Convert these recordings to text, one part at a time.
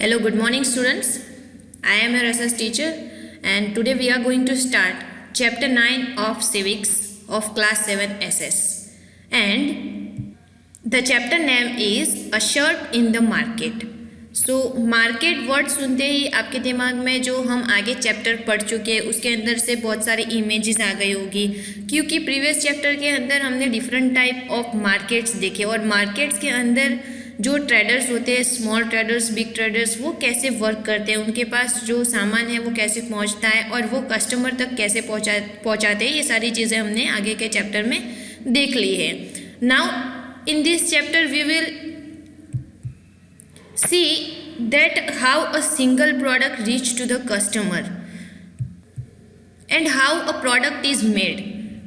Hello, good morning students. I am your SS teacher and today we are going to start chapter 9 of civics of class 7 SS. And the chapter name is a shirt in the market. So market word सुनते ही आपके दिमाग में जो हम आगे chapter पढ़ चुके हैं उसके अंदर से बहुत सारी इमेजेस आ गई होगी, क्योंकि प्रीवियस चैप्टर के अंदर हमने डिफरेंट टाइप ऑफ मार्केट्स देखे और मार्केट्स के अंदर जो ट्रेडर्स होते हैं, स्मॉल ट्रेडर्स, बिग ट्रेडर्स, वो कैसे वर्क करते हैं, उनके पास जो सामान है वो कैसे पहुंचता है और वो कस्टमर तक कैसे पहुंचाते हैं, ये सारी चीज़ें हमने आगे के चैप्टर में देख ली है. Now in this chapter we will see that how a single product reach to the customer and how a product is made.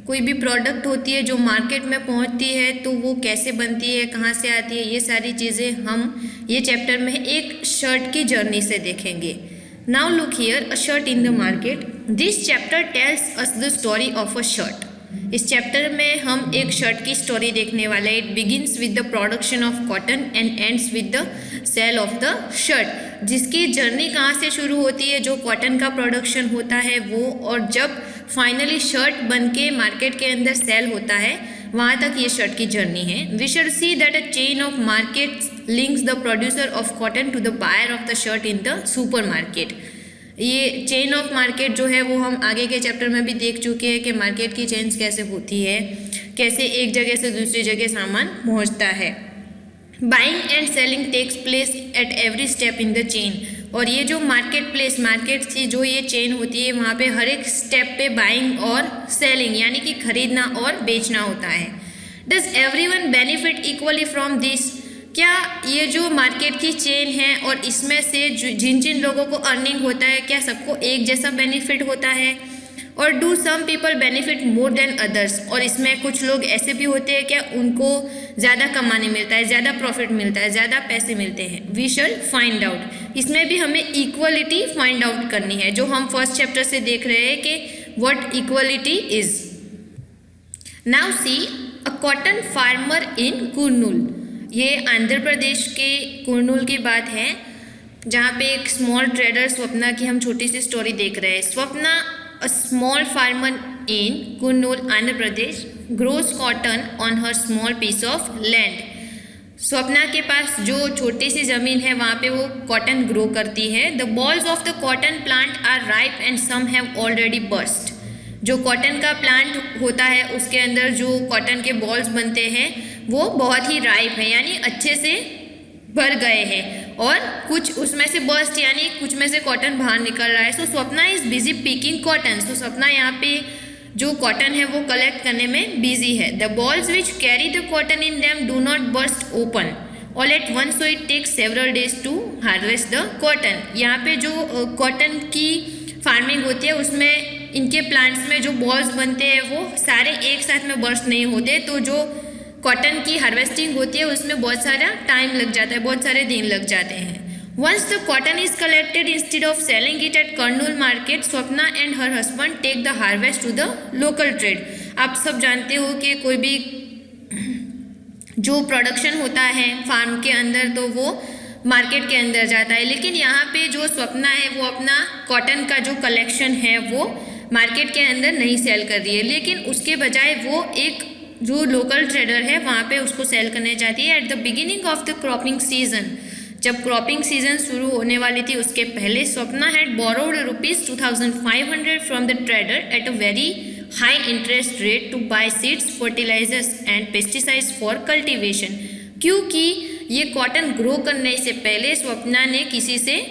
कोई भी प्रोडक्ट होती है जो मार्केट में पहुंचती है तो वो कैसे बनती है, कहाँ से आती है, ये सारी चीज़ें हम ये चैप्टर में एक शर्ट की जर्नी से देखेंगे. Now look here, a shirt in the market. This chapter tells us the story of a shirt. इस चैप्टर में हम एक शर्ट की स्टोरी देखने वाले हैं. It begins with the production of cotton and ends with the sale of the shirt. जिसकी journey कहाँ से शुरू होती है, जो कॉटन का प्रोडक्शन होता है वो, और जब फाइनली शर्ट बन के मार्केट के अंदर सेल होता है, वहाँ तक ये शर्ट की जर्नी है. We should see that a chain of markets links the producer of cotton to the buyer of the shirt in the supermarket. ये चेन ऑफ मार्केट जो है वो हम आगे के चैप्टर में भी देख चुके हैं कि मार्केट की चेन्स कैसे होती है, कैसे एक जगह से दूसरी जगह सामान पहुंचता है. Buying and selling takes place at every step in the chain. और ये जो मार्केट की जो ये चेन होती है, वहाँ पे हर एक स्टेप पे बाइंग और सेलिंग यानी कि खरीदना और बेचना होता है. Does everyone benefit equally from this. क्या ये जो मार्केट की चेन है और इसमें से जिन जिन लोगों को अर्निंग होता है, क्या सबको एक जैसा बेनिफिट होता है, और do some people benefit more than others. और इसमें कुछ लोग ऐसे भी होते हैं क्या उनको ज़्यादा कमाने मिलता है, ज़्यादा प्रॉफिट मिलता है, ज़्यादा पैसे मिलते हैं. We shall find out. इसमें भी हमें इक्वलिटी फाइंड आउट करनी है, जो हम फर्स्ट चैप्टर से देख रहे हैं कि what equality is. Now see a cotton farmer in Kurnool. ये आंध्र प्रदेश के कुर्नूल की बात है, जहाँ पे एक स्मॉल ट्रेडर स्वप्ना की हम छोटी सी स्टोरी देख रहे हैं. Swapna, a small farmer in Kurnool, Andhra Pradesh, grows cotton on her small piece of land. Swapna के पास जो छोटी सी ज़मीन है वहाँ पे वो कॉटन ग्रो करती है. The bolls of the cotton plant are ripe and some have already burst. जो कॉटन का प्लांट होता है उसके अंदर जो कॉटन के बॉल्स बनते हैं वो बहुत ही राइप है, यानी अच्छे से भर गए हैं, और कुछ उसमें से बर्स्ट यानी कुछ में से कॉटन बाहर निकल रहा है. So Swapna is busy picking cotton. तो स्वप्ना यहाँ पे जो कॉटन है वो कलेक्ट करने में बिजी है. The bolls which carry the cotton in them do not burst open all at once, so it takes several days to harvest the cotton. यहाँ पे जो कॉटन की फार्मिंग होती है उसमें इनके प्लांट्स में जो बॉल्स बनते हैं वो सारे एक साथ में बर्स्ट नहीं होते, तो जो कॉटन की हार्वेस्टिंग होती है उसमें बहुत सारा टाइम लग जाता है, बहुत सारे दिन लग जाते हैं. Once the cotton is collected, instead of selling it at Kurnool market, Swapna and her husband take the harvest to the local trade. आप सब जानते हो कि कोई भी जो प्रोडक्शन होता है फार्म के अंदर तो वो मार्केट के अंदर जाता है, लेकिन यहाँ पे जो स्वप्ना है वो अपना कॉटन का जो कलेक्शन है वो मार्केट के अंदर नहीं सेल कर रही है, लेकिन उसके बजाय वो एक जो लोकल ट्रेडर है वहाँ पे उसको सेल करने जाती है. At the beginning of the cropping season, जब क्रॉपिंग सीजन शुरू होने वाली थी उसके पहले, Swapna had borrowed ₹2500 from the trader at a very high interest rate to buy seeds, fertilisers and pesticides for cultivation. क्योंकि ये कॉटन ग्रो करने से पहले स्वप्ना ने किसी से,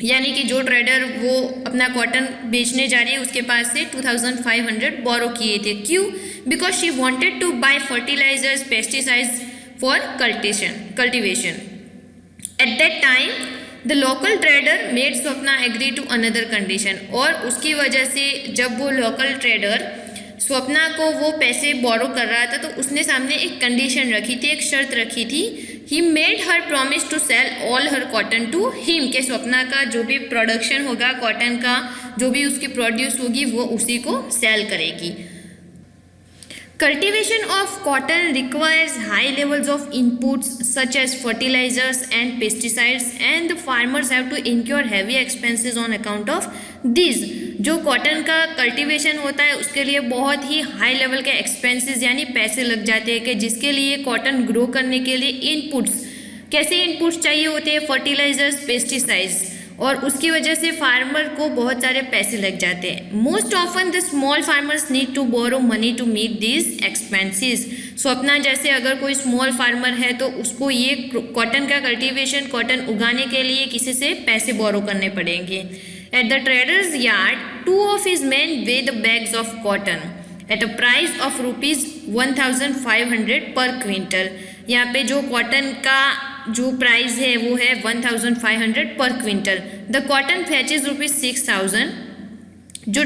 यानी कि जो ट्रेडर वो अपना कॉटन बेचने जा रही है उसके पास से 2500 बोरो किए थे. क्यों? Because she wanted to buy fertilisers, pesticides for cultivation. At that time the local trader made Swapna agree to another condition. और उसकी वजह से जब वो लोकल ट्रेडर स्वप्ना को वो पैसे बोरो कर रहा था तो उसने सामने एक कंडीशन रखी थी, एक शर्त रखी थी. He made her promise to sell all her cotton to him, के स्वप्ना का जो भी प्रोडक्शन होगा कॉटन का, जो भी उसकी प्रोड्यूस होगी वो उसी को सेल करेगी. Cultivation of cotton requires high levels of inputs such as fertilizers and pesticides, and the farmers have to incur heavy expenses on account of these. जो कॉटन का कल्टीवेशन होता है उसके लिए बहुत ही हाई लेवल के एक्सपेंसेस यानी पैसे लग जाते हैं कि जिसके लिए कॉटन ग्रो करने के लिए इनपुट्स, कैसे इनपुट्स चाहिए होते हैं, फर्टिलाइजर्स, पेस्टिसाइड्स, और उसकी वजह से फार्मर को बहुत सारे पैसे लग जाते हैं. Most often the small farmers need to borrow money to meet this expenses. Swapna जैसे अगर कोई स्मॉल फार्मर है तो उसको ये कॉटन का कल्टीवेशन, कॉटन उगाने के लिए किसी से पैसे बोरो करने पड़ेंगे. At the traders yard 2 of his men weigh the bags of cotton at a price of ₹1,500 per quintal. यहाँ पे जो कॉटन का जो प्राइस है वो है 1,500 पर क्विंटल. The cotton fetches ₹6,000. जो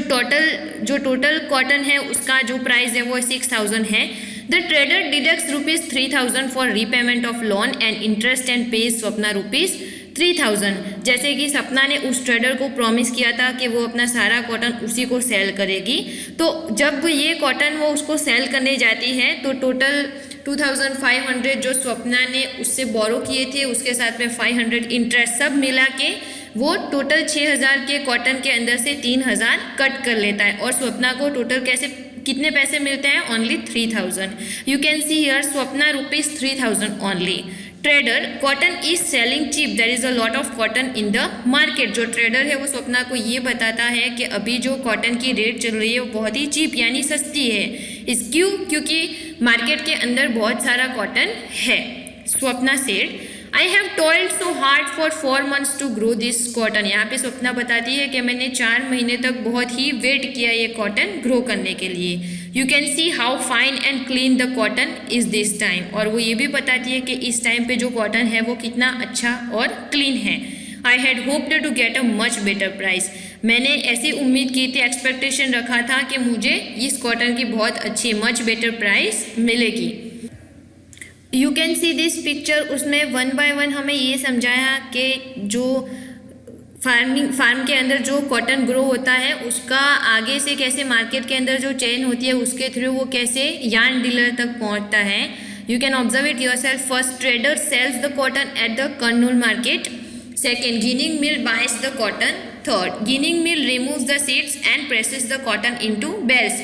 टोटल कॉटन है उसका जो प्राइस है वो 6,000 है. The trader deducts ₹3,000 for repayment of loan and interest and pays Swapna ₹3,000. जैसे कि सपना ने उस ट्रेडर को प्रॉमिस किया था कि वो अपना सारा कॉटन उसी को सेल करेगी. तो जब ये कॉटन वो उसको सेल करने जाती है तो टोटल 2,500 जो स्वप्ना ने उससे बोरो किए थे उसके साथ में 500 इंटरेस्ट सब मिला के वो टोटल 6,000 के कॉटन के अंदर से 3,000 कट कर लेता है और स्वप्ना को टोटल कितने पैसे मिलते हैं? Only 3,000. You can see here Swapna ₹3,000 only. Trader cotton is selling cheap, there is a lot of cotton in the market. जो ट्रेडर है वो स्वप्ना को ये बताता है कि अभी जो कॉटन की रेट चल रही है वो बहुत ही चीप यानी सस्ती है. इस क्योंकि मार्केट के अंदर बहुत सारा कॉटन है. Swapna said I have toiled so hard for 4 months to grow this cotton. यहाँ पे स्वप्ना बताती है कि मैंने 4 महीने तक बहुत ही वेट किया ये कॉटन ग्रो करने के लिए. You can see how fine and clean the cotton is this time. और वो ये भी बताती है कि इस टाइम पे जो कॉटन है वो कितना अच्छा और क्लीन है. I had hoped to get a much better price. मैंने ऐसी उम्मीद की थी, एक्सपेक्टेशन रखा था कि मुझे इस कॉटन की बहुत अच्छी मच बेटर प्राइस मिलेगी. You can see this picture. उसमें 1 by 1 हमें ये समझाया कि जो फार्म के अंदर जो कॉटन ग्रो होता है उसका आगे से कैसे मार्केट के अंदर जो चेन होती है उसके थ्रू वो कैसे यार्न डीलर तक पहुंचता है. You can observe it yourself. First trader sells the cotton at the Kurnool market. Second ginning mill buys the cotton. Third ginning mill removes the seeds and presses the cotton into bales.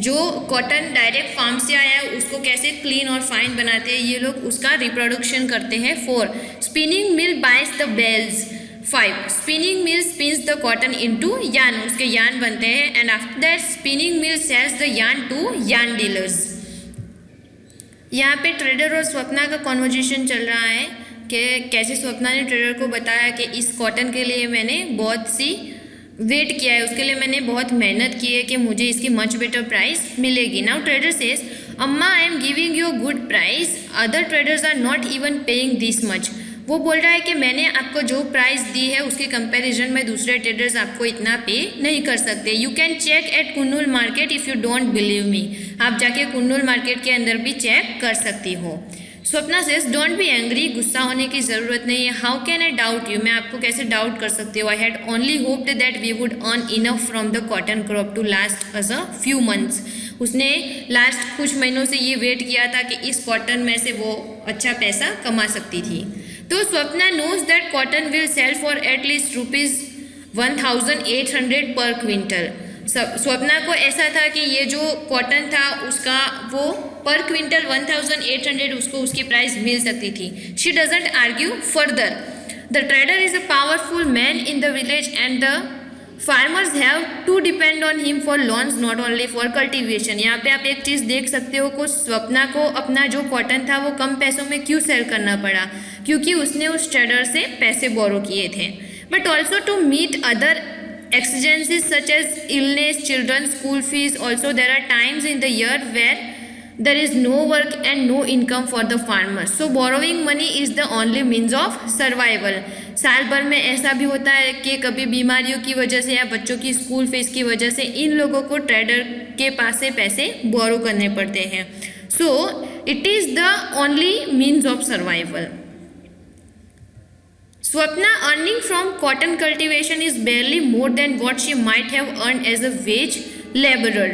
जो cotton direct farm से आया है उसको कैसे clean और fine बनाते हैं ये लोग, उसका रिप्रोडक्शन करते हैं. 4 spinning mill buys the bales. 5 spinning mill spins the cotton into yarn. उसके यार्न बनते हैं. And after that spinning mill sells the yarn to yarn dealers. यहाँ पे ट्रेडर और स्वप्ना का कॉन्वर्जेशन चल रहा है कि कैसे स्वप्ना ने ट्रेडर को बताया कि इस कॉटन के लिए मैंने बहुत सी वेट किया है, उसके लिए मैंने बहुत मेहनत की है कि मुझे इसकी मच बेटर प्राइस मिलेगी. नाउ ट्रेडर सेज अम्मा I am giving you good price, other traders are not even paying this much. वो बोल रहा है कि मैंने आपको जो प्राइस दी है उसके कंपैरिजन में दूसरे ट्रेडर्स आपको इतना पे नहीं कर सकते. You can check at Kurnool market if you don't believe me. आप जाके कुन्नूल मार्केट के अंदर भी चेक कर सकती हो. Swapna says don't be angry, गुस्सा होने की ज़रूरत नहीं है. How can I doubt you, मैं आपको कैसे डाउट कर सकती हूँ. I had only hoped that we would earn enough from the cotton crop to last us a few months. उसने लास्ट कुछ महीनों से ये वेट किया था कि इस कॉटन में से वो अच्छा पैसा कमा सकती थी. तो Swapna knows that cotton will sell for at least ₹1,800 per quintal. Swapna को ऐसा था कि ये जो कॉटन था उसका वो पर क्विंटल 1,800 उसको उसकी प्राइस मिल सकती थी. She doesn't argue further. The trader is a powerful man in the village and the farmers have to depend on him for loans not only for cultivation. यहाँ पे आप एक चीज़ देख सकते हो कि स्वप्ना को अपना जो कॉटन था वो कम पैसों में क्यों सेल करना पड़ा, क्योंकि उसने उस ट्रेडर से पैसे बोरो किए थे. But also to meet other exigencies such as illness, children's school fees. Also there are times in the year where there is no work and no income for the farmers, so borrowing money is the only means of survival. साल भर में ऐसा भी होता है कि कभी बीमारियों की वजह से या बच्चों की स्कूल फीस की वजह से इन लोगों को ट्रेडर के पास से पैसे बोरो करने पड़ते हैं. So it is the only means of survival. Swapna earning from cotton cultivation is barely more than what she might have earned as a wage laborer.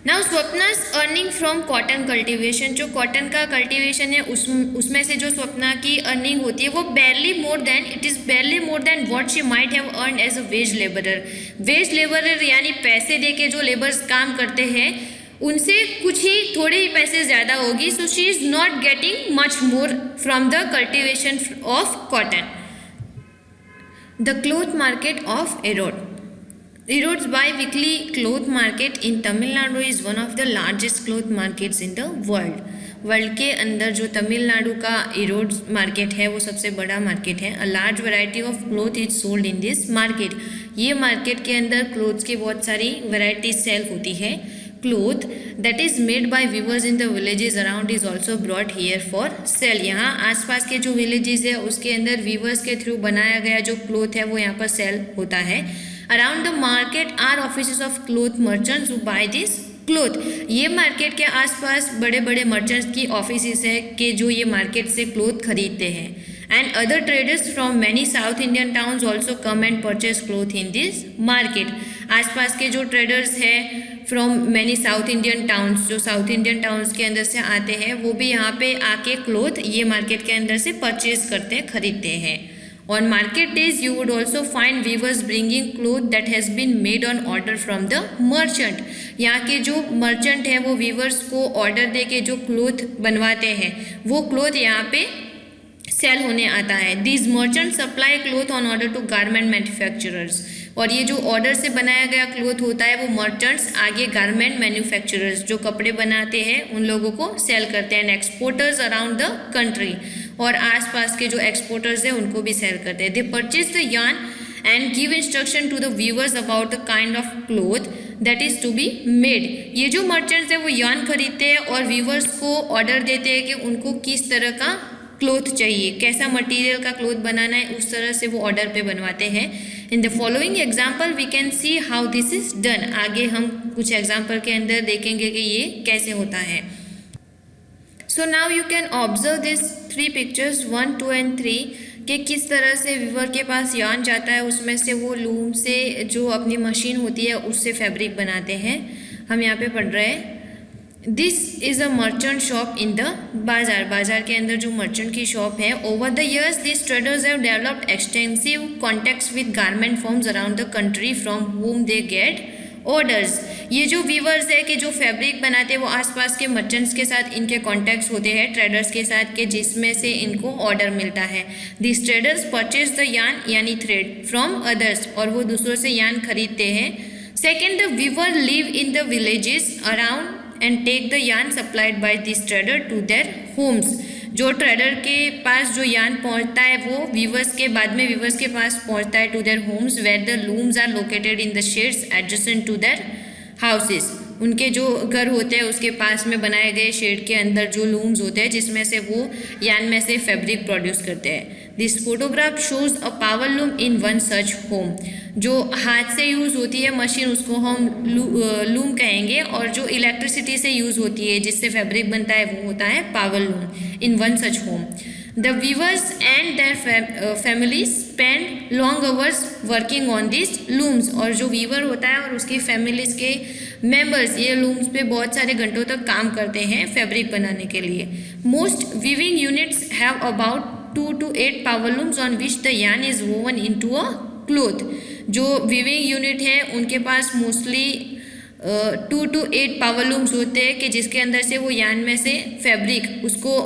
Now Swapna's earning from cotton cultivation, जो cotton का cultivation है उसमें से जो स्वप्ना की earning होती है वो barely more than what she might have earned as a wage laborer. Wage labourer यानी पैसे दे के जो लेबर्स काम करते हैं उनसे कुछ ही थोड़े ही पैसे ज़्यादा होगी. So she is not getting much more from the cultivation of cotton. The cloth market of Erode. Erode's bi-weekly cloth market in Tamil Nadu is one of the largest cloth markets in the world. World के अंदर जो तमिलनाडु का Erode market है वो सबसे बड़ा market है. A large variety of cloth is sold in this market. ये मार्केट के अंदर क्लोथ्स की बहुत सारी वैरायटीज सेल होती है. Cloth that is made by viewers in the villages around is also brought here for sale. यहाँ आसपास के जो विलेजेस है उसके अंदर वीवर्स के थ्रू बनाया गया जो क्लोथ है वो यहाँ पर सेल होता है. Around the market are offices of cloth merchants who buy this cloth. ये मार्केट के आसपास बड़े बड़े मर्चेंट्स की ऑफिसेस है कि जो ये मार्केट से क्लोथ खरीदते हैं. And other traders from many south Indian towns also come and purchase cloth in this market. आसपास के जो ट्रेडर्स हैं from many south Indian towns, जो साउथ इंडियन टाउन्स के अंदर से आते हैं वो भी यहाँ पे आके क्लोथ ये मार्केट के अंदर से परचेज करते हैं, खरीदते हैं. On market days, you would also find weavers bringing cloth that has been made on order from the merchant. यहाँ के जो मर्चेंट हैं वो वीवर्स को ऑर्डर दे के जो क्लोथ बनवाते हैं वो क्लोथ यहाँ पे सेल होने आता है. These merchants supply cloth on order to garment manufacturers. और ये जो ऑर्डर से बनाया गया क्लोथ होता है वो मर्चेंट्स आगे गारमेंट मैन्युफैक्चरर्स जो कपड़े बनाते हैं उन लोगों को सेल करते हैं. एक्सपोर्टर्स अराउंड द कंट्री, और आसपास के जो एक्सपोर्टर्स हैं उनको भी सेल करते हैं. They purchase the yarn and give instruction to the weavers about the kind of cloth that is to be made. ये जो मर्चेंट्स हैं वो यार्न खरीदते हैं और वीवर्स को ऑर्डर देते हैं कि उनको किस तरह का क्लोथ चाहिए, कैसा मटेरियल का क्लोथ बनाना है, उस तरह से वो ऑर्डर पे बनवाते हैं. In the following example we can see how this is done. आगे हम कुछ एग्जाम्पल के अंदर देखेंगे कि ये कैसे होता है. So now you can observe this 3 pictures 1, 2 and 3 कि किस तरह से वीवर के पास यार्न जाता है, उसमें से वो लूम से जो अपनी मशीन होती है उससे फैब्रिक बनाते हैं. हम यहाँ पे पढ़ रहे हैं this is a merchant shop in the बाजार. बाजार के अंदर जो मर्चेंट की शॉप है. Over the years this traders have developed extensive contacts with garment firms around the country from whom they get orders. ये जो वीवर्स है कि जो फैब्रिक बनाते हैं वो आसपास के मर्चेंट्स के साथ इनके कॉन्टैक्ट्स होते हैं, ट्रेडर्स के साथ, के जिसमें से इनको ऑर्डर मिलता है. This traders purchase the yarn यानी थ्रेड फ्रॉम अदर्स, और वो दूसरों से यार्न खरीदते हैं. Second, the weaver live in the villages around and take the yarn supplied by this trader to their homes. जो ट्रेडर के पास जो यार्न पहुंचता है वो वीवर्स के बाद में वीवर्स के पास पहुंचता है to their homes where the looms are located in the sheds adjacent to their houses. उनके जो घर होते हैं उसके पास में बनाए गए शेड के अंदर जो लूम्स होते हैं जिसमें से वो यार्न में से फैब्रिक प्रोड्यूस करते हैं. This photograph shows a power loom in one such home. जो हाथ से यूज़ होती है मशीन उसको हम लूम कहेंगे, और जो इलेक्ट्रिसिटी से यूज़ होती है जिससे फैब्रिक बनता है वो होता है power loom in one such home. The weavers and their family spend long hours working on this looms. और जो वीवर होता है और उसकी फैमिलीज के मेंबर्स ये लूम्स पे बहुत सारे घंटों तक काम करते हैं फैब्रिक बनाने के लिए. Most weaving units have about 2 to 8 power looms on which the yarn is woven into a cloth. जो वीविंग यूनिट है उनके पास मोस्टली 2 to 8 पावर लूम्स होते हैं कि जिसके अंदर से वो यार्न में से फैब्रिक उसको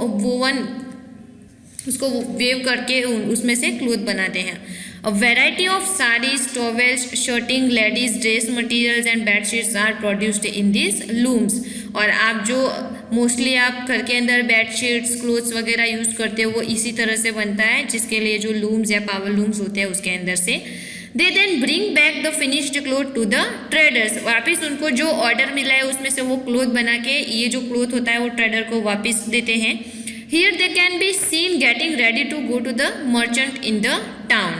वेव करके उसमें से क्लोथ बनाते हैं. A variety of sarees, towels, shirting, ladies dress materials and bed sheets are produced in these looms. और आप जो मोस्टली आप घर के अंदर बेड शीट्स क्लोथ्स वगैरह यूज़ करते हो वो इसी तरह से बनता है, जिसके लिए जो लूम्स या पावर लूम्स होते हैं उसके अंदर से. They then bring back the finished cloth to the traders. वापस उनको जो ऑर्डर मिला है उसमें से वो क्लोथ बना के ये जो क्लोथ होता है वो ट्रेडर को वापस देते हैं. Here they can be seen getting ready to go to the merchant in the town.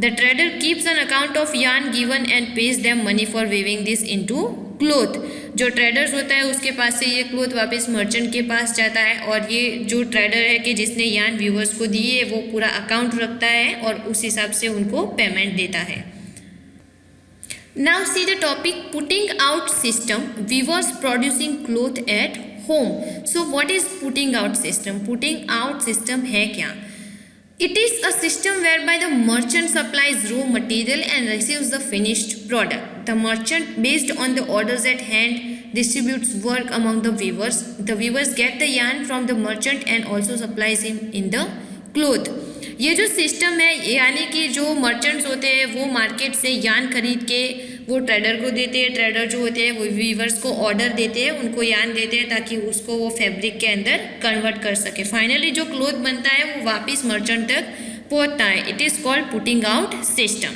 The trader keeps an account of yarn given and pays them money for weaving this into cloth. जो traders होता है उसके पास से ये cloth वापस merchant के पास जाता है, और ये जो ट्रेडर है कि जिसने यार्न व्यूवर्स को दी है वो पूरा अकाउंट रखता है और उस हिसाब से उनको पेमेंट देता है. Now see the topic putting out system, weavers producing cloth at home. So what is putting out system? Putting out system है क्या? It is a system whereby the merchant supplies raw material and receives the finished product. The merchant, based on the orders at hand, distributes work among the weavers. The weavers get the yarn from the merchant and also supplies him in the cloth. ये जो system है, यानी कि जो merchants होते हैं वो market से यान खरीद के वो ट्रेडर को देते हैं, ट्रेडर जो होते हैं वो वीवर्स को ऑर्डर देते हैं, उनको यान देते हैं ताकि उसको वो फैब्रिक के अंदर कन्वर्ट कर सके। फाइनली जो क्लोथ बनता है वो वापस मर्चेंट तक पहुंचता है। It is called putting out system.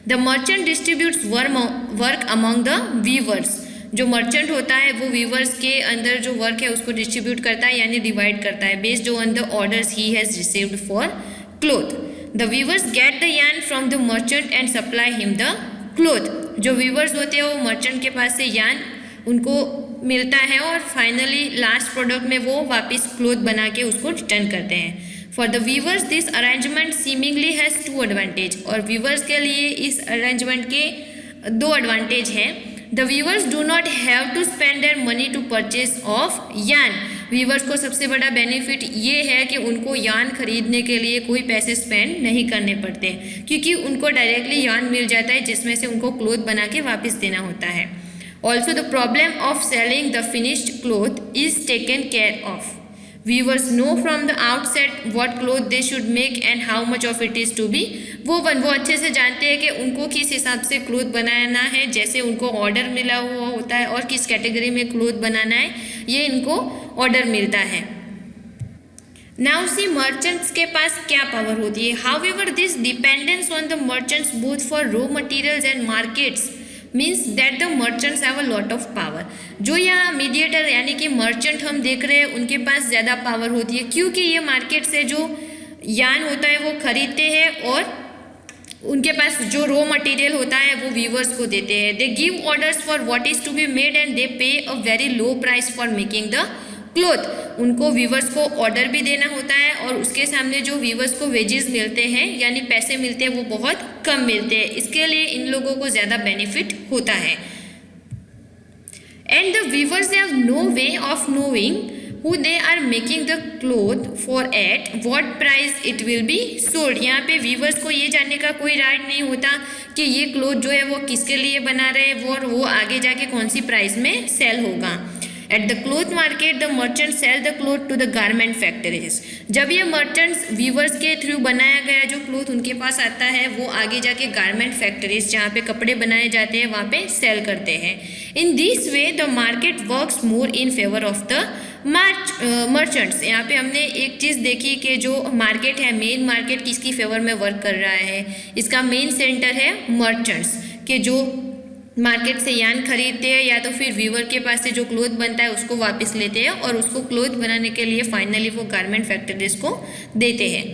The merchant distributes work among the weavers. जो मर्चेंट होता है वो वीवर्स के अंदर जो वर्क है उसको डिस्ट्रीब्यूट करता है, यानी डिवाइड करता है based on the orders he has received for cloth. The weavers get the yarn from the merchant and supply him the cloth. जो वीवर्स होते हैं वो मर्चेंट के पास से यार्न उनको मिलता है और फाइनली लास्ट प्रोडक्ट में वो वापस क्लोथ बना के उसको रिटर्न करते हैं। For the weavers this arrangement seemingly has 2 advantage. और वीवर्स के लिए इस अरेंजमेंट के 2 एडवांटेज हैं। The weavers do not have to spend their money to purchase of yarn. Weavers को सबसे बड़ा बेनिफिट ये है कि उनको यार्न खरीदने के लिए कोई पैसे स्पेंड नहीं करने पड़ते, क्योंकि उनको डायरेक्टली यार्न मिल जाता है जिसमें से उनको क्लोथ बना के वापस देना होता है। Also the problem of selling the finished cloth is taken care of. Weavers know from the outset what cloth they should make and how much of it is to be woven। वो अच्छे से जानते हैं कि उनको किस हिसाब से क्लोथ बनाना है, जैसे उनको ऑर्डर मिला हुआ होता है, और किस कैटेगरी में क्लोथ बनाना है ये इनको ऑर्डर मिलता है। नाउ सी मर्चेंट्स के पास क्या पावर होती है। However this dependence on the merchants both for raw materials and markets means that the merchants have a lot of power. जो यहाँ मीडिएटर यानी कि मर्चेंट हम देख रहे हैं उनके पास ज़्यादा पावर होती है, क्योंकि ये मार्केट से जो यार्न होता है वो खरीदते हैं और उनके पास जो रॉ मटेरियल होता है वो वीवर्स को देते हैं। They give orders for what is to be made and they pay a very low price for making the cloth. उनको वीवर्स को ऑर्डर भी देना होता है और उसके सामने जो वीवर्स को वेजेस मिलते हैं यानी पैसे मिलते हैं वो बहुत कम मिलते हैं। इसके लिए इन लोगों को ज़्यादा बेनिफिट होता है। And the weavers have no way of knowing who they are making the cloth for at what price it will be sold. यहाँ पे वीवर्स को ये जानने का कोई राइट नहीं होता कि ये क्लोथ जो है वो किसके लिए बना रहे हैं और वो आगे जाके कौन सी प्राइस में सेल होगा। At the cloth market the merchant sell the cloth to the garment factories. जब ये मर्चेंट्स वीवर्स के थ्रू बनाया गया जो क्लोथ उनके पास आता है वो आगे जाके गारमेंट फैक्ट्रीज जहाँ पे कपड़े बनाए जाते हैं वहाँ पे सेल करते हैं। In this way the market works more in favour of the merchants. यहाँ पे हमने एक चीज़ देखी कि जो मार्केट है मेन मार्केट किसकी फेवर में वर्क कर रहा है। इसका मेन सेंटर है मर्चेंट्स के जो मार्केट से यार्न खरीदते हैं या तो फिर वीवर के पास से जो क्लोथ बनता है उसको वापस लेते हैं और उसको क्लोथ बनाने के लिए फाइनली वो गारमेंट फैक्ट्रीज को देते हैं।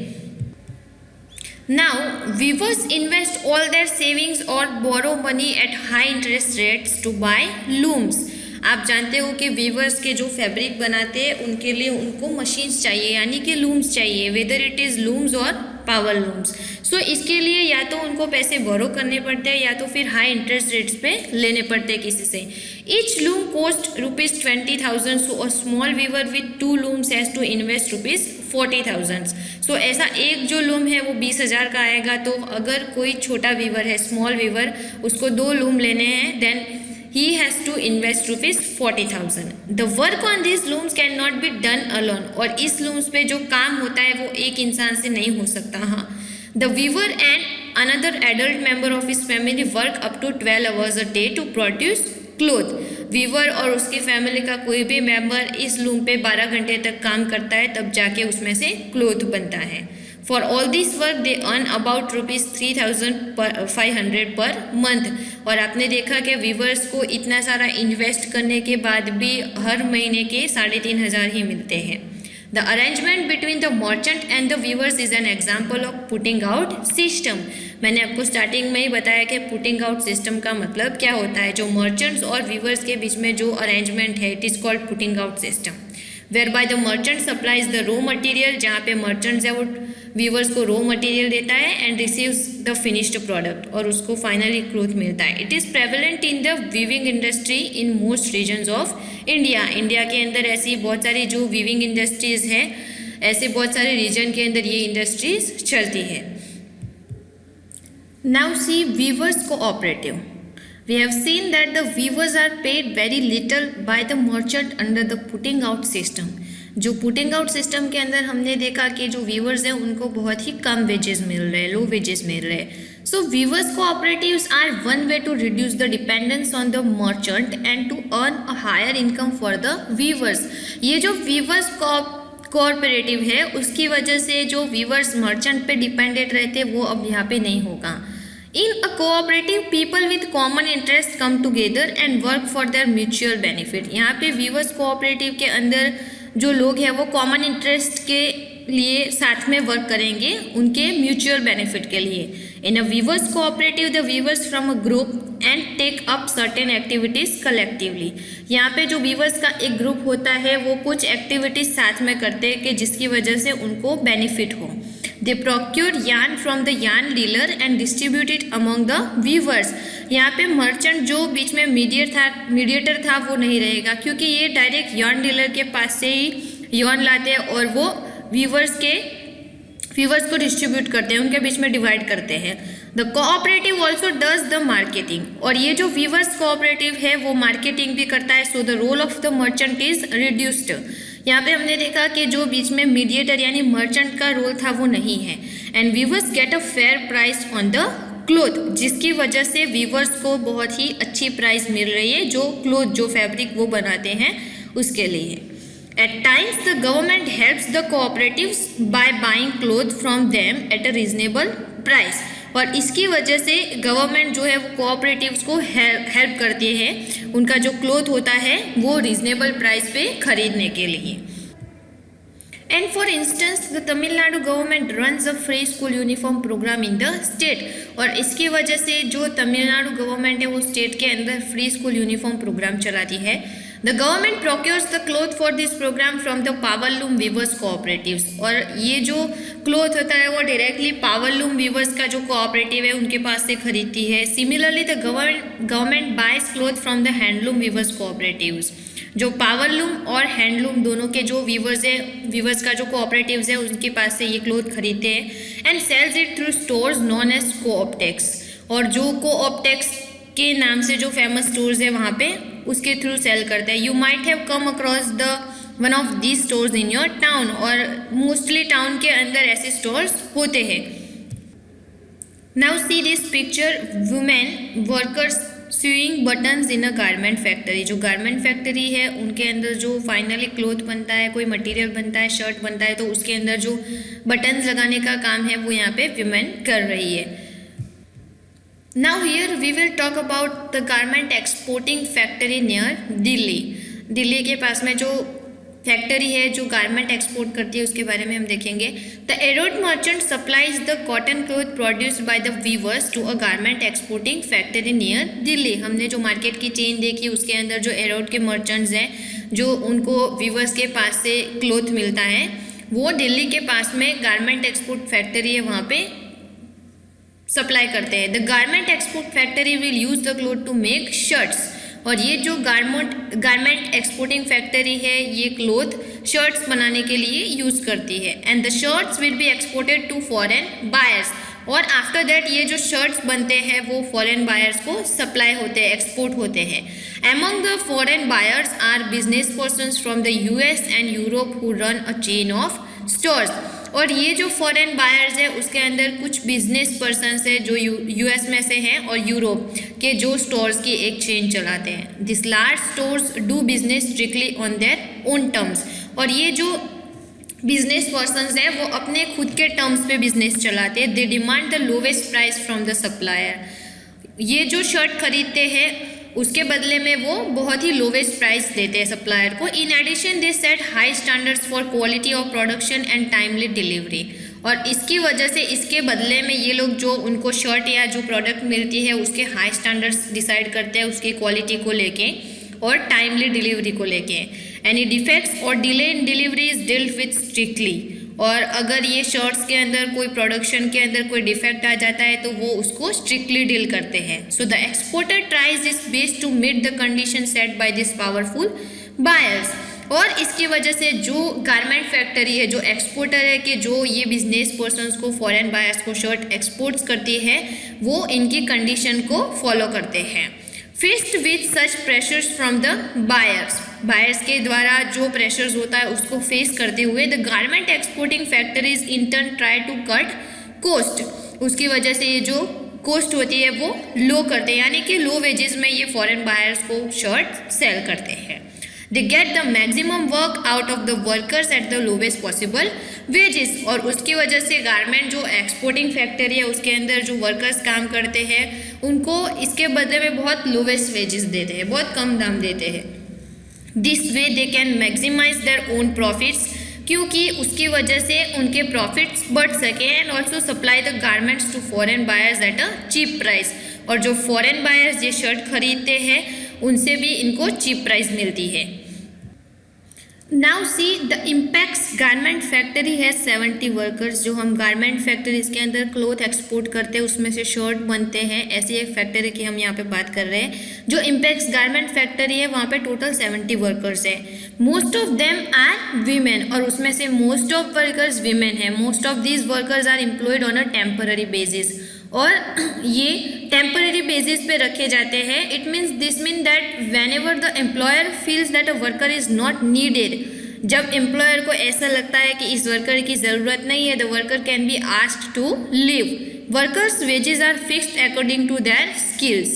Now weavers invest all their savings और borrow money at high interest rates to buy looms. आप जानते हो कि वीवर्स के जो फैब्रिक बनाते हैं उनके लिए उनको मशीन्स चाहिए यानी कि लूम्स चाहिए, वेदर इट इज़ लूम्स और पावर लूम्स। सो इसके लिए या तो उनको पैसे बोरो करने पड़ते हैं या तो फिर हाई इंटरेस्ट रेट्स पे लेने पड़ते हैं किसी से। Each loom cost ₹20,000। So a small weaver with 2 looms has to invest ₹40,000। So ऐसा एक जो लूम है वो 20,000 का आएगा। तो अगर कोई छोटा वीवर है स्मॉल वीवर उसको 2 लूम लेने हैं then he has to invest ₹40,000. The work on these looms cannot be done alone। और इस looms पे जो काम होता है वो एक इंसान से नहीं हो सकता। हाँ, the weaver and another adult member of his family work up to 12 hours a day to produce cloth। Weaver और उसकी फैमिली का कोई भी मेंबर इस लूम पे 12 घंटे तक काम करता है तब जाके उसमें से क्लोथ बनता है। For all this work they earn about ₹3,500 per month. और आपने देखा कि वीवर्स को इतना सारा इन्वेस्ट करने के बाद भी हर महीने के 3,500 ही मिलते हैं। The arrangement between the merchant and the weavers is an example of putting out system. मैंने आपको स्टार्टिंग में ही बताया कि पुटिंग आउट सिस्टम का मतलब क्या होता है। जो मर्चेंट्स और वीवर्स के बीच में जो अरेंजमेंट है it is called putting out system. whereby the merchant supplies the raw material, जहाँ पे merchants है वो वीवर्स को रॉ मटेरियल देता है and receives the finished product, और उसको फाइनली क्लॉथ मिलता है। It is prevalent in the weaving industry in most regions of India. India के अंदर ऐसी बहुत सारी जो वीविंग इंडस्ट्रीज़ हैं, ऐसे बहुत सारे रीजन के अंदर ये इंडस्ट्रीज चलती है। Now see weavers cooperative. We have seen that the weavers are paid very little by the merchant under the putting out system। जो पुटिंग आउट सिस्टम के अंदर हमने देखा कि जो वीवर्स हैं उनको बहुत ही कम वेजेस मिल रहे हैं, लो वेजेस मिल रहे हैं। So weavers cooperatives are one way to reduce the dependence on the merchant and to earn a higher income for the weavers. ये जो वीवर्स कोऑपरेटिव है उसकी वजह से जो वीवर्स मर्चेंट पे डिपेंडेंट रहते वो अब यहाँ पे नहीं होगा। In a cooperative, people with common interest come together and work for their mutual benefit। यहाँ पे वीवर्स कोऑपरेटिव के अंदर जो लोग हैं वो कॉमन इंटरेस्ट के लिए साथ में वर्क करेंगे, उनके म्यूचुअल बेनिफिट के लिए। In a weavers cooperative the weavers from a group and take up certain activities collectively. यहाँ पे जो वीवर्स का एक ग्रुप होता है वो कुछ एक्टिविटीज साथ में करते हैं कि जिसकी वजह से उनको बेनिफिट हो। They procure yarn from the yarn dealer and distribute it among the weavers। यहाँ पे मर्चेंट जो बीच में मीडिएटर था वो नहीं रहेगा, क्योंकि ये डायरेक्ट yarn डीलर के पास से ही yarn लाते हैं और वो वीवर्स को डिस्ट्रीब्यूट करते हैं, उनके बीच में डिवाइड करते हैं। The cooperative also does the marketing. और ये जो वीवर्स कोऑपरेटिव है वो मार्केटिंग भी करता है। So the role of the merchant is reduced. यहाँ पे हमने देखा कि जो बीच में मीडिएटर यानी मर्चेंट का रोल था वो नहीं है। And weavers get a fair price on the cloth, जिसकी वजह से वीवर्स को बहुत ही अच्छी प्राइस मिल रही है जो क्लोथ, जो फैब्रिक वो बनाते हैं उसके लिए। At times the government helps the cooperatives by buying cloth from them at a reasonable price. और इसकी वजह से गवर्नमेंट जो है वो कोऑपरेटिव्स को हेल्प करती है उनका जो क्लोथ होता है वो रीजनेबल प्राइस पे खरीदने के लिए। And for instance the Tamil Nadu government runs a free school uniform programme in the state. और इसकी वजह से जो तमिलनाडु गवर्नमेंट है वो स्टेट के अंदर फ्री स्कूल यूनिफॉर्म प्रोग्राम चलाती है। The government procures the cloth for this programme from the powerloom weavers cooperatives. और ये जो क्लोथ होता है वो डायरेक्टली पावरलूम वीवर्स का जो कोऑपरेटिव है उनके पास से खरीदती है। Similarly the government buys cloth from the handloom weavers cooperatives. जो पावरलूम और हैंडलूम दोनों के जो वीवर्स का जो कोऑपरेटिव्स है उनके पास से ये क्लोथ खरीदते हैं and sells it through stores known as Cooptex. और जो कोऑपटेक्स के नाम से जो फेमस स्टोर्स है वहाँ पे उसके थ्रू सेल करते हैं। You might have come across the one of these stores in your town. और मोस्टली टाउन के अंदर ऐसे स्टोर्स होते हैं। Now see this picture, women workers sewing buttons in a garment factory. जो गारमेंट फैक्ट्री है उनके अंदर जो फाइनली क्लोथ बनता है, कोई मटेरियल बनता है, शर्ट बनता है, तो उसके अंदर जो बटन्स लगाने का काम है वो यहाँ पे वुमेन कर रही है। Now here we will talk about the garment exporting factory near Delhi. Delhi के पास में जो फैक्ट्री है जो गारमेंट एक्सपोर्ट करती है उसके बारे में हम देखेंगे। The Erode merchant supplies the cotton cloth produced by the weavers to a garment exporting factory near Delhi. हमने जो मार्केट की चेन देखी उसके अंदर जो एरोड के मर्चेंट्स हैं जो उनको वीवर्स के पास से क्लोथ मिलता है वो दिल्ली के पास में गारमेंट एक्सपोर्ट फैक्ट्री है वहाँ पे सप्लाई करते हैं। The garment export factory will use the cloth to make shirts. और ये जो गारमेंट एक्सपोर्टिंग फैक्ट्री है ये क्लोथ शर्ट्स बनाने के लिए यूज़ करती है। And the shirts will be exported to foreign buyers. और आफ्टर दैट ये जो शर्ट्स बनते हैं वो फॉरेन बायर्स को सप्लाई होते हैं, एक्सपोर्ट होते हैं। Among the foreign buyers are business persons from the US and Europe who run a chain of stores. और ये जो फॉरेन बायर्स है उसके अंदर कुछ बिजनेस पर्सन्स है जो यूएस में से हैं और यूरोप के जो स्टोर्स की एक चेन चलाते हैं। This large stores do business strictly on their own terms. और ये जो बिजनेस पर्सन्स है वो अपने खुद के टर्म्स पे बिजनेस चलाते हैं। They demand the lowest price from the supplier. ये जो शर्ट खरीदते हैं उसके बदले में वो बहुत ही लोवेस्ट प्राइस देते हैं सप्लायर को। In addition they set high standards for quality of production and timely delivery. और इसकी वजह से इसके बदले में ये लोग जो उनको शर्ट या जो प्रोडक्ट मिलती है उसके हाई स्टैंडर्ड्स डिसाइड करते हैं उसकी क्वालिटी को लेके और टाइमली डिलीवरी को लेके। एनी डिफेक्ट्स और delay in delivery is dealt with strictly. और अगर ये शर्ट्स के अंदर कोई प्रोडक्शन के अंदर कोई डिफेक्ट आ जाता है तो वो उसको स्ट्रिक्टली डील करते हैं. So the exporter tries is best to meet the condition set by this powerful buyers. और इसकी वजह से जो गारमेंट फैक्ट्री है, जो एक्सपोर्टर है, कि जो ये बिजनेस पर्सनस को, फॉरेन बायर्स को शर्ट एक्सपोर्ट्स करती है, वो इनकी कंडीशन को फॉलो करते हैं. Faced with such pressures from the buyers के द्वारा जो प्रेशर्स होता है उसको फेस करते हुए the garment exporting factories in turn try to cut cost. उसकी वजह से ये जो कोस्ट होती है वो लो करते हैं, यानी कि लो वेजेस में ये फॉरेन बायर्स को शर्ट सेल करते हैं. They get the maximum work out of the workers at the lowest possible wages. और उसकी वजह से गारमेंट जो एक्सपोर्टिंग फैक्ट्री है उसके अंदर जो वर्कर्स काम करते हैं उनको इसके बदले में बहुत लोवेस्ट वेजेस देते हैं, बहुत कम दाम देते हैं. This way they can maximise their own profits, क्योंकि उसकी वजह से उनके प्रॉफिट्स बढ़ सके. And also supply the garments to foreign buyers at a cheap price. और जो फॉरेन बायर्स ये शर्ट खरीदते हैं उनसे भी इनको चीप प्राइस मिलती है. Now see the impacts. Garment factory है 70 वर्कर्स. जो हम गारमेंट फैक्ट्रीज के अंदर क्लोथ एक्सपोर्ट करते हैं उसमें से शर्ट बनते हैं, ऐसी एक फैक्ट्री की हम यहाँ पे बात कर रहे हैं. जो इम्पैक्ट्स गारमेंट फैक्ट्री है वहाँ पे टोटल 70 वर्कर्स है. Most of them are women, और उसमें से मोस्ट ऑफ वर्कर्स वीमेन है. Most of these workers are employed on a temporary basis, और ये टेम्पररी बेसिस पे रखे जाते हैं. It means this mean that whenever the employer feels that a worker is not needed, जब employer को ऐसा लगता है कि इस वर्कर की ज़रूरत नहीं है, the worker can be asked to leave. Workers wages are fixed according to their skills.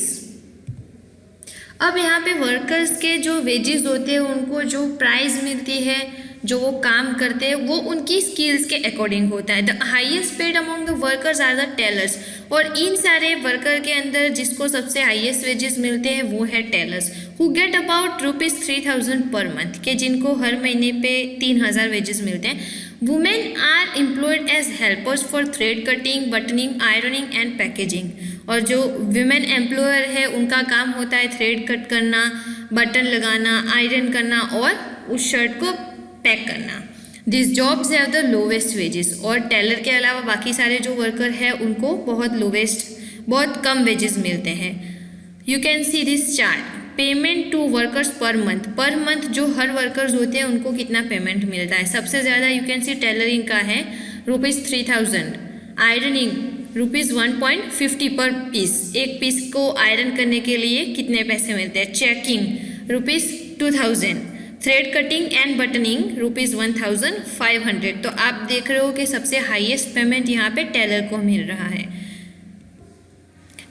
अब यहाँ पे वर्कर्स के जो वेजेस होते हैं उनको जो प्राइस मिलती है, जो वो काम करते हैं, वो उनकी स्किल्स के अकॉर्डिंग होता है. The highest paid among the workers are the tailors. और इन सारे वर्कर के अंदर जिसको सबसे हाईएस्ट वेजेस मिलते हैं वो है tailors, who get about ₹3,000 per month, के जिनको हर महीने पे 3,000 वेजेस मिलते हैं. Women are employed as helpers for thread cutting, buttoning, ironing and packaging. और जो वुमेन एम्प्लॉयर है उनका काम होता है थ्रेड कट करना, बटन लगाना, आयरन करना और उस शर्ट को पैक करना. This jobs have the lowest wages. और टेलर के अलावा बाकी सारे जो वर्कर हैं उनको बहुत कम वेजेस मिलते हैं. You can see this chart. Payment to workers per month जो हर वर्कर्स होते हैं उनको कितना पेमेंट मिलता है. सबसे ज़्यादा यू कैन सी टेलरिंग का है ₹3,000, आयरनिंग ₹1.50 पर पीस. एक पीस को आयरन करने के लिए कितने पैसे मिलते हैं. Checking ₹2,000, thread cutting and buttoning ₹1,500. तो आप देख रहे हो कि सबसे हाईएस्ट पेमेंट यहाँ पे टेलर को मिल रहा है.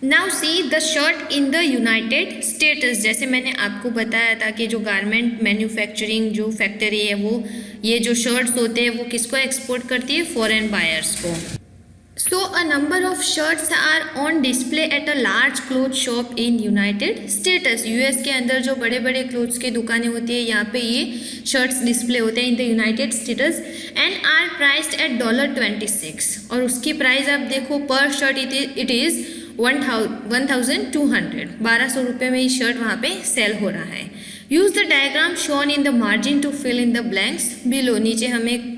Now see the shirt in the United states. जैसे मैंने आपको बताया था कि जो गारमेंट मैन्युफैक्चरिंग जो फैक्ट्री है वो ये जो शर्ट्स होते हैं वो किसको एक्सपोर्ट करती है, फॉरेन बायर्स को. So a number of shirts are on display at a large clothes shop in United States. US के अंदर जो बड़े बड़े क्लोथ्स की दुकानें होती है यहाँ पे ये शर्ट्स डिस्प्ले होते हैं in the United States and are priced at $26. और उसकी प्राइस आप देखो पर शर्ट इट इज़ 1,200, 1,200 रुपये में ये शर्ट वहाँ पे सेल हो रहा है. Use the diagram shown in the margin to fill in the blanks below. नीचे हमें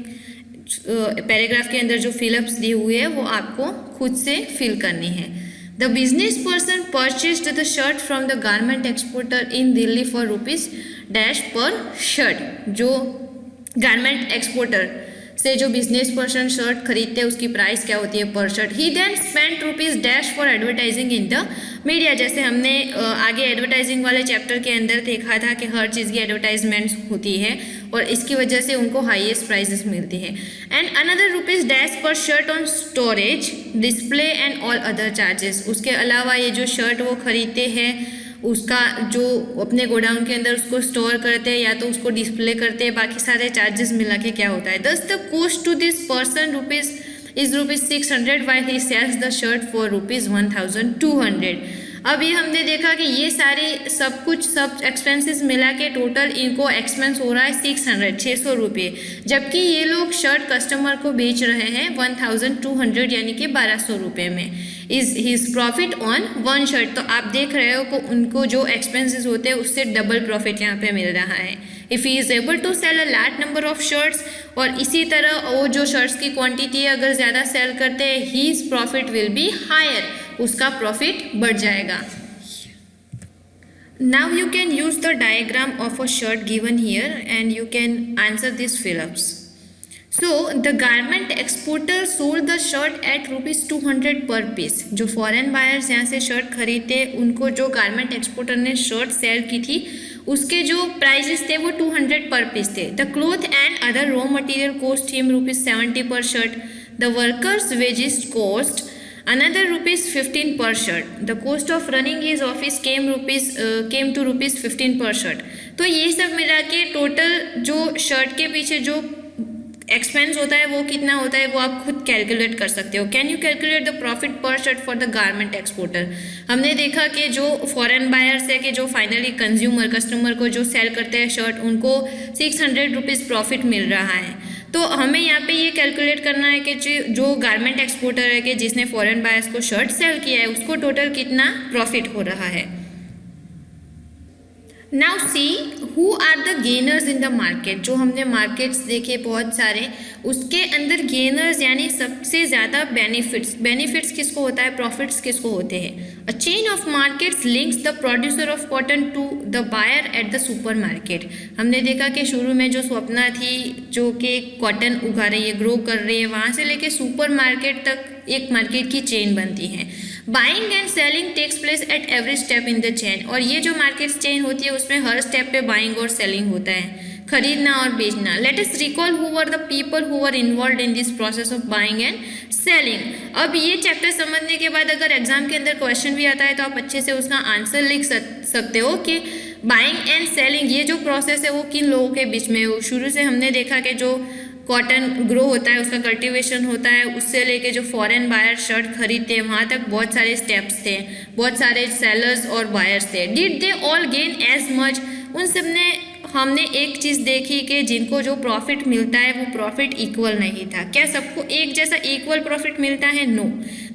पैराग्राफ के अंदर जो फिलअप्स दी हुई है वो आपको खुद से फिल करनी है. The business person purchased the shirt from the garment exporter in Delhi for ₹dash पर शर्ट. जो गारमेंट एक्सपोर्टर से जो बिजनेस पर्सन शर्ट खरीदते हैं उसकी प्राइस क्या होती है per shirt. He then spend ₹dash for advertising in the media. जैसे हमने आगे एडवर्टाइजिंग वाले चैप्टर के अंदर देखा था कि हर चीज़ की एडवर्टाइजमेंट्स होती है और इसकी वजह से उनको हाईएस्ट प्राइसेस मिलती है. एंड अनदर ₹डैश पर shirt on storage, display and all other charges. उसके अलावा ये जो शर्ट वो खरीदते हैं उसका जो अपने गोडाउन के अंदर उसको स्टोर करते हैं या तो उसको डिस्प्ले करते हैं, बाकी सारे चार्जेस मिला के क्या होता है. Thus the cost to this person is ₹600 while he sells the shirt for ₹1,200. अब ये हमने देखा कि ये सारे सब एक्सपेंसेस मिला के टोटल इनको एक्सपेंस हो रहा है 600 रुपये, जबकि ये लोग शर्ट कस्टमर को बेच रहे हैं 1,200 यानी कि 1,200 रुपये में. Is his profit on one shirt. तो आप देख रहे हो कि उनको जो एक्सपेंसेस होते हैं उससे डबल प्रॉफिट यहाँ पे मिल रहा है. If he is able to sell a large number of shirts, और इसी तरह वो जो शर्ट्स की क्वांटिटी है अगर ज़्यादा सेल करते हैं, his profit will be higher, उसका प्रॉफिट बढ़ जाएगा. Now you can use the diagram of a shirt given here and you can answer these fill-ups. So the garment exporter sold the shirt at rupees 200 per piece. जो foreign buyers यहाँ से shirt खरीदते उनको जो garment exporter ने shirt cell की थी उसके जो प्राइजेस थे वो 200 पर पीस थे. The cloth and other raw material cost him ₹70 पर shirt. The workers wages cost another ₹15 per shirt. The cost of running his office came to ₹15 per shirt. तो ये सब मिला के टोटल जो शर्ट के पीछे जो एक्सपेंस होता है वो कितना होता है वो आप खुद कैलकुलेट कर सकते हो. Can you calculate the profit per shirt for the garment exporter. हमने देखा कि जो फॉरेन बायर्स है कि जो फाइनली कस्टमर को जो सेल करते हैं शर्ट उनको ₹600 प्रॉफिट मिल रहा है. तो हमें यहाँ पे ये कैलकुलेट करना है कि जो गारमेंट एक्सपोर्टर है कि जिसने फॉरेन बायर्स को शर्ट सेल किया है उसको टोटल कितना प्रॉफिट हो रहा है. Now see who are the gainers in the market. जो हमने मार्केट्स देखे बहुत सारे, उसके अंदर गेनर्स यानी सबसे ज़्यादा बेनिफिट्स किसको होता है, प्रॉफिट्स किसको होते हैं. A chain of markets links the producer of cotton to the buyer at the supermarket. हमने देखा कि शुरू में जो स्वप्ना थी जो कि कॉटन उगा रही है, ग्रो कर रही है, वहाँ से लेके सुपर मार्केट तक एक मार्केट की चेन बनती है. Buying and selling takes place at every step in the chain. और ये जो मार्केट चेन होती है उसमें हर स्टेप पे बाइंग और सेलिंग होता है, खरीदना और बेचना. Let us recall who were the people who were involve in this process of buying and selling. अब ये चैप्टर समझने के बाद अगर एग्जाम के अंदर क्वेश्चन भी आता है तो आप अच्छे से उसका आंसर लिख सकते हो कि बाइंग एंड सेलिंग ये जो प्रोसेस है वो किन लोगों के बीच में हो. शुरू से हमने देखा कि जो कॉटन ग्रो होता है उसका कल्टीवेशन होता है, उससे लेके जो फॉरेन बायर शर्ट खरीदते हैं वहाँ तक बहुत सारे स्टेप्स थे, बहुत सारे सेलर्स और बायर्स थे. Did they all gain as much. उन सब ने हमने एक चीज़ देखी कि जिनको जो प्रॉफिट मिलता है वो प्रॉफिट इक्वल नहीं था. क्या सबको एक जैसा इक्वल प्रॉफिट मिलता है? No.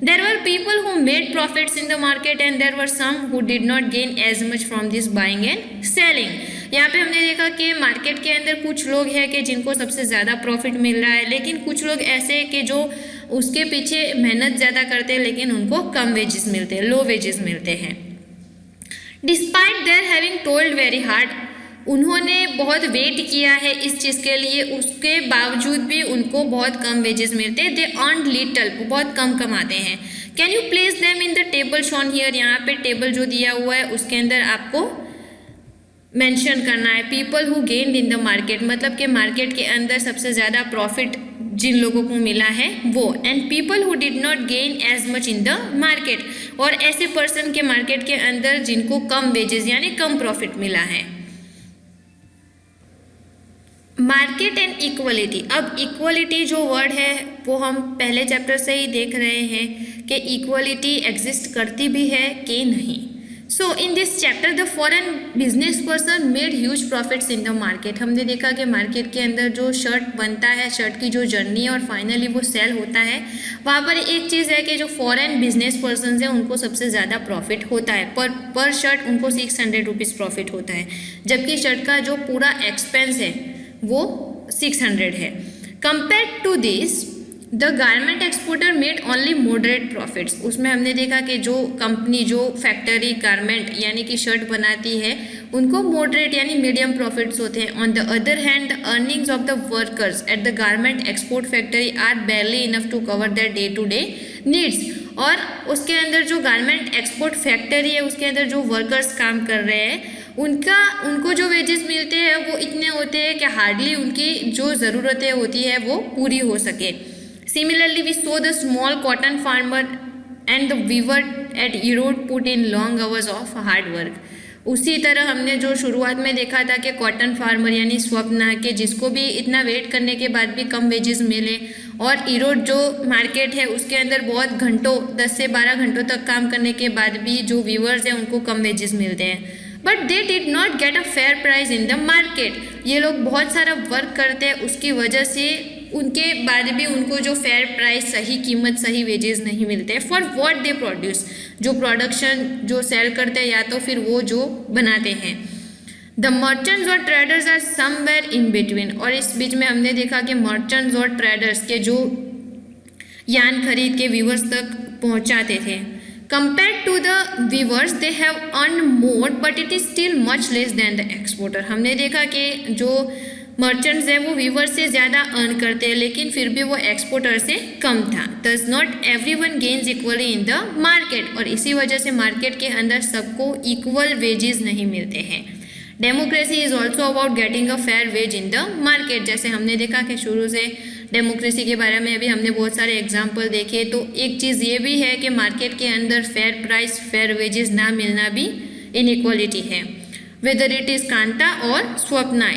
There were people who made profits in the market and there were some who did not gain as much from this buying and selling. यहाँ पे हमने देखा कि मार्केट के अंदर कुछ लोग हैं कि जिनको सबसे ज़्यादा प्रॉफिट मिल रहा है, लेकिन कुछ लोग ऐसे हैं कि जो उसके पीछे मेहनत ज़्यादा करते हैं लेकिन उनको कम वेजेस मिलते हैं, लो वेजेस मिलते हैं. Despite there having told very hard. उन्होंने बहुत वेट किया है इस चीज़ के लिए, उसके बावजूद भी उनको बहुत कम वेजेस मिलते हैं. दे अर्न लिटल, बहुत कम कमाते हैं. Can you place them in the table shown here. यहाँ पे टेबल जो दिया हुआ है उसके अंदर आपको मेंशन करना है people who gained in the market, मतलब कि मार्केट के अंदर सबसे ज़्यादा प्रॉफिट जिन लोगों को मिला है वो. And people who did not gain as much in the market, और ऐसे पर्सन के मार्केट के अंदर जिनको कम वेजेस यानी कम प्रॉफिट मिला है. Market and equality. अब इक्वलिटी जो वर्ड है वो हम पहले चैप्टर से ही देख रहे हैं कि इक्वलिटी एग्जिस्ट करती भी है कि नहीं. So in this chapter the foreign business person made huge profits in the market. हमने देखा कि मार्केट के अंदर जो शर्ट बनता है, शर्ट की जो जर्नी है और फाइनली वो सेल होता है, वहाँ पर एक चीज़ है कि जो फॉरेन बिजनेस पर्सन हैं उनको सबसे ज़्यादा प्रॉफिट होता है. पर शर्ट उनको ₹600 प्रॉफिट होता है, जबकि शर्ट का जो पूरा एक्सपेंस है वो 600 है. Compare to this the garment exporter made only moderate profits. उसमें हमने देखा कि जो कंपनी जो फैक्ट्री गारमेंट यानी कि शर्ट बनाती है उनको मॉडरेट यानी मीडियम प्रॉफिट्स होते हैं. On the other hand the earnings of the workers at the garment export factory are barely enough to cover their day to day needs. और उसके अंदर जो गारमेंट एक्सपोर्ट फैक्ट्री है उसके अंदर जो वर्कर्स काम कर रहे हैं उनको जो वेजेस मिलते हैं वो इतने होते हैं कि हार्डली उनकी जो ज़रूरतें होती है वो पूरी हो सके. Similarly, we saw the small cotton farmer and the weaver at Erode put in long hours of hard work. उसी तरह हमने जो शुरुआत में देखा था कि कॉटन फार्मर यानी स्वप्ना के जिसको भी इतना वेट करने के बाद भी कम वेजेस मिले, और ईरोड जो मार्केट है उसके अंदर बहुत घंटों 10 से 12 घंटों तक काम करने के बाद भी जो वीवर्स हैं उनको कम वेजेस मिलते हैं. But they did not gate a fair price in the market. ये लोग बहुत सारा वर्क करते हैं, उसकी वजह से उनके बाद भी उनको जो फेयर प्राइस, सही कीमत, सही वेजेस नहीं मिलते फॉर व्हाट दे प्रोड्यूस. जो प्रोडक्शन जो सेल करते हैं या तो फिर वो जो बनाते हैं. द मर्चेंट्स और traders are somewhere in between, और इस बीच में हमने देखा कि मर्चेंट्स और ट्रेडर्स के जो यान खरीद के वीवर्स तक पहुंचाते थे, compare to the weavers they have earn more but it is still much less than the exporter. हमने देखा कि जो मर्चेंट्स है वो वीवर से ज़्यादा अर्न करते हैं, लेकिन फिर भी वो एक्सपोर्टर से कम था। दस not everyone gains equally in the market, और इसी वजह से मार्केट के अंदर सबको इक्वल वेजेस नहीं मिलते हैं। Democracy is also about getting a fair ways in the market. जैसे हमने देखा कि शुरू से डेमोक्रेसी के बारे में अभी हमने बहुत सारे एग्जाम्पल देखे, तो एक चीज़ ये भी है कि मार्केट के अंदर फेयर प्राइस, फेयर वेजेस ना मिलना भी इनइक्वालिटी है। वेदर इट इज़ कांता और Swapna,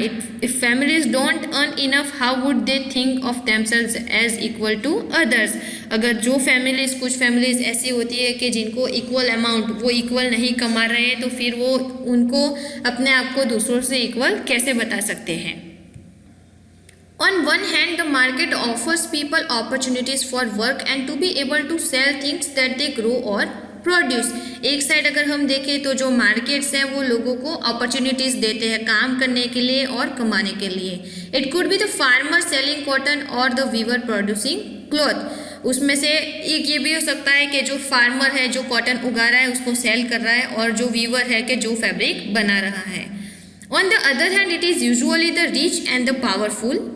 if families don't earn enough, how would they think of themselves as equal to others. अगर जो फैमिलीज, कुछ फैमिलीज ऐसी होती है कि जिनको इक्वल अमाउंट वो इक्वल नहीं कमा रहे हैं, तो फिर वो उनको अपने आप को दूसरों से इक्वल कैसे बता सकते हैं। On one hand, the market offers people opportunities for work and to be able to sell things that they grow or produce. एक साइड अगर हम देखें तो जो मार्केट्स हैं वो लोगों को अपॉर्चुनिटीज़ देते हैं काम करने के लिए और कमाने के लिए। It could be the farmer selling cotton और द वीवर प्रोड्यूसिंग क्लॉथ। उसमें से एक ये भी हो सकता है कि जो फार्मर है जो कॉटन उगा रहा है उसको सेल कर रहा है, और जो वीवर है कि जो फैब्रिक बना रहा है। On the other hand, it is usually the rich and the powerful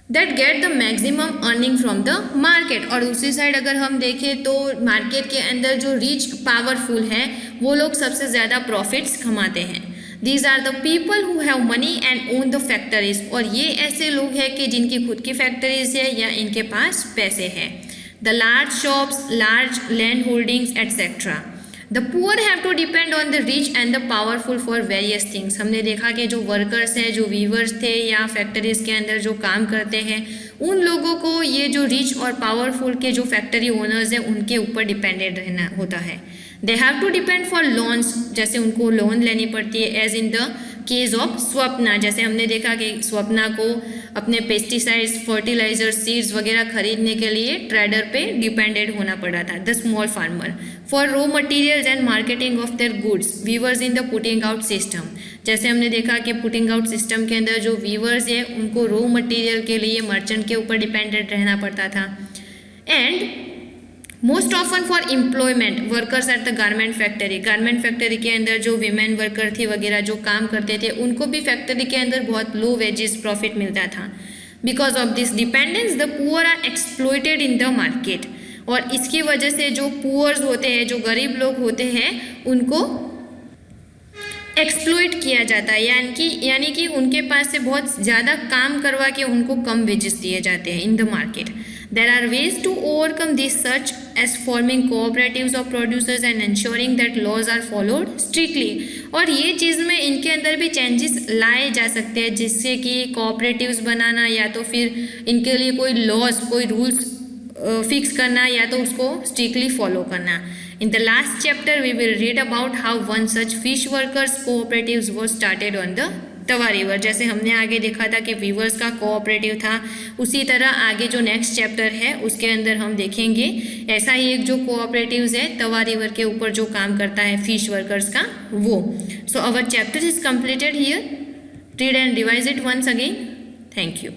that get the maximum earning from the market. और दूसरी साइड अगर हम देखें तो मार्केट के अंदर जो रिच पावरफुल है वो लोग सबसे ज़्यादा प्रॉफिट्स कमाते हैं। These are the people who have money and own the factories, और ये ऐसे लोग हैं कि जिनकी खुद की फैक्ट्रीज है या इनके पास पैसे हैं। The large shops, large land holdings etcetera. The poor have to depend on the rich and the powerful for various things. हमने देखा कि जो वर्कर्स हैं, जो वीवर्स थे या फैक्ट्रीज के अंदर जो काम करते हैं, उन लोगों को ये जो रिच और पावरफुल के जो फैक्ट्री ओनर्स हैं उनके ऊपर डिपेंडेंट रहना होता है। They have to depend for loans, जैसे उनको लोन लेनी पड़ती है, as in the case of Swapna. जैसे हमने देखा कि स्वप्ना को अपने पेस्टिसाइड्स, फर्टिलाइजर, सीड्स वगैरह खरीदने के लिए ट्रेडर पे डिपेंडेंट होना पड़ा था। The small farmer for raw materials and marketing of their goods, viewers in the putting out system. जैसे हमने देखा कि पुटिंग आउट सिस्टम के अंदर जो वीवर्स है उनको रॉ मटेरियल के लिए मर्चेंट के ऊपर डिपेंडेंट रहना पड़ता था। And most often for employment workers at the garment factory. Garment factory के अंदर जो वीमेन वर्कर थी वगैरह जो काम करते थे उनको भी फैक्ट्री के अंदर बहुत लो वेजेस प्रॉफिट मिलता था। Because of this dependence the poor are exploited in the market, और इसकी वजह से जो पुअर्स होते हैं, जो गरीब लोग होते हैं, उनको एक्सप्लॉइट किया जाता है, यानी कि उनके पास से बहुत ज़्यादा काम करवा के उनको कम वेजेस दिए जाते हैं in the market. There are ways to overcome this, such as forming cooperatives of producers and ensuring that laws are followed strictly. और ये चीज़ में इनके अंदर भी चेंजेस लाए जा सकते हैं, जिससे कि कोऑपरेटिव्स बनाना या तो फिर इनके लिए कोई लॉज, कोई रूल्स फिक्स करना या तो उसको स्ट्रिक्टली फॉलो करना। In the last chapter we will read about how one such fish workers cooperatives was started on the Tawa river. जैसे हमने आगे देखा था कि वीवर्स का कोऑपरेटिव था, उसी तरह आगे जो नेक्स्ट चैप्टर है उसके अंदर हम देखेंगे ऐसा ही एक जो कोऑपरेटिव्स है तवा रिवर के ऊपर जो काम करता है फिश वर्कर्स का वो। So our chapter is completed here. Read and revise it once again. Thank you.